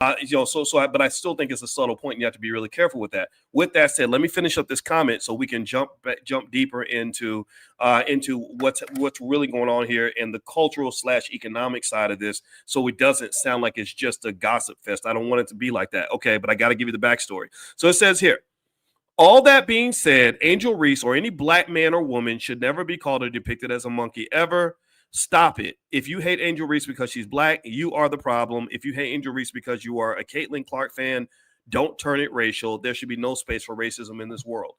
But I still think it's a subtle point. And you have to be really careful with that. With that said, let me finish up this comment so we can jump deeper into what's really going on here in the cultural / economic side of this, so it doesn't sound like it's just a gossip fest. I don't want it to be like that. Okay, but I got to give you the backstory. So it says here. All that being said, Angel Reese or any black man or woman should never be called or depicted as a monkey ever. Stop it. If you hate Angel Reese because she's black, you are the problem. If you hate Angel Reese because you are a Caitlin Clark fan, don't turn it racial. There should be no space for racism in this world.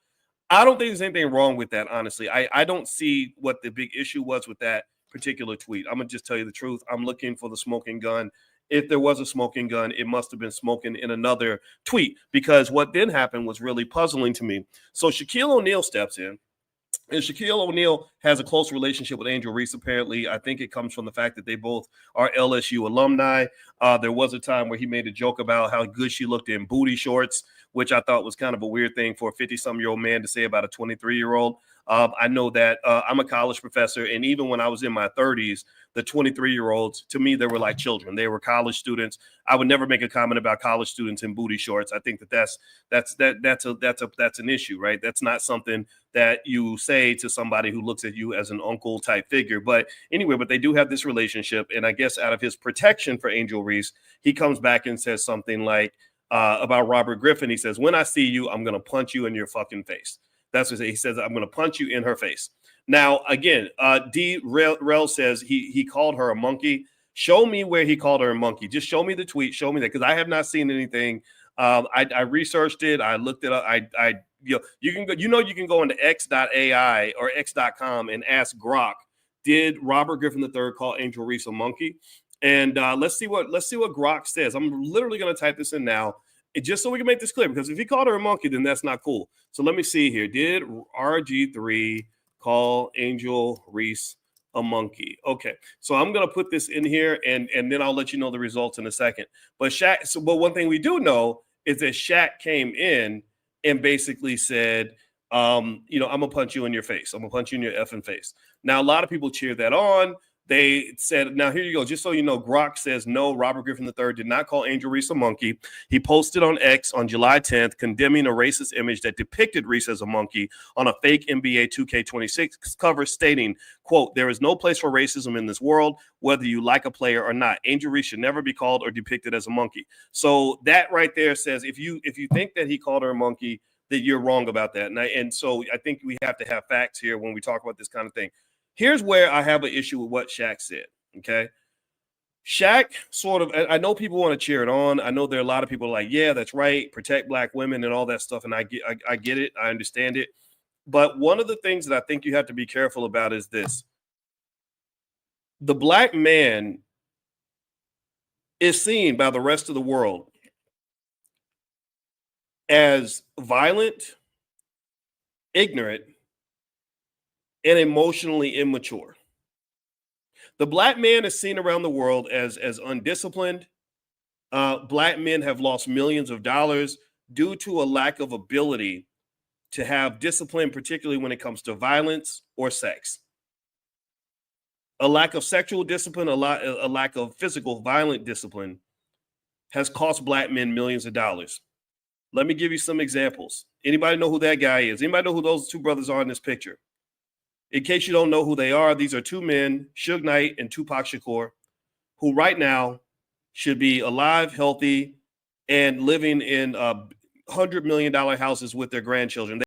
I don't think there's anything wrong with that, honestly. I don't see what the big issue was with that particular tweet. I'm going to just tell you the truth. I'm looking for the smoking gun. If there was a smoking gun, it must have been smoking in another tweet, because what then happened was really puzzling to me. So Shaquille O'Neal steps in. And Shaquille O'Neal has a close relationship with Angel Reese, apparently. I think it comes from the fact that they both are LSU alumni. There was a time where he made a joke about how good she looked in booty shorts, which I thought was kind of a weird thing for a 50-some-year-old man to say about a 23-year-old. I know that I'm a college professor, and even when I was in my 30s, the 23-year-olds, to me, they were like children. They were college students. I would never make a comment about college students in booty shorts. I think that's an issue, right? That's not something that you say to somebody who looks at you as an uncle type figure. But anyway, but they do have this relationship, and I guess out of his protection for Angel Reese, he comes back and says something like about Robert Griffin. He says, "When I see you, I'm going to punch you in your fucking face." That's what he says. I'm going to punch you in her face. Now, again, D. Rel says he called her a monkey. Show me where he called her a monkey. Just show me the tweet. Show me that, because I have not seen anything. I researched it. I looked it up. You can go into x.ai or x.com and ask Grok, did Robert Griffin III call Angel Reese a monkey? And let's see what Grok says. I'm literally going to type this in now, just so we can make this clear, because if he called her a monkey, then that's not cool. So let me see here. Did RG3 call Angel Reese a monkey? Okay, so I'm going to put this in here, and then I'll let you know the results in a second. But but one thing we do know is that Shaq came in and basically said, I'm going to punch you in your face. I'm going to punch you in your effing face. Now, a lot of people cheered that on. They said, now here you go. Just so you know, Grok says, no, Robert Griffin III did not call Angel Reese a monkey. He posted on X on July 10th, condemning a racist image that depicted Reese as a monkey on a fake NBA 2K26 cover, stating, quote, "There is no place for racism in this world, whether you like a player or not. Angel Reese should never be called or depicted as a monkey." So that right there says, if you think that he called her a monkey, that you're wrong about that. And so I think we have to have facts here when we talk about this kind of thing. Here's where I have an issue with what Shaq said, okay? Shaq sort of, I know people want to cheer it on. I know there are a lot of people like, yeah, that's right, protect black women and all that stuff, and I get it. I understand it. But one of the things that I think you have to be careful about is this. The black man is seen by the rest of the world as violent, ignorant, and emotionally immature. The black man is seen around the world as undisciplined. Black men have lost millions of dollars due to a lack of ability to have discipline, particularly when it comes to violence or sex. A lack of sexual discipline, a lack of physical violent discipline has cost black men millions of dollars. Let me give you some examples. Anybody know who that guy is? Anybody know who those two brothers are in this picture? In case you don't know who they are, these are two men, Suge Knight and Tupac Shakur, who right now should be alive, healthy, and living in $100 million houses with their grandchildren.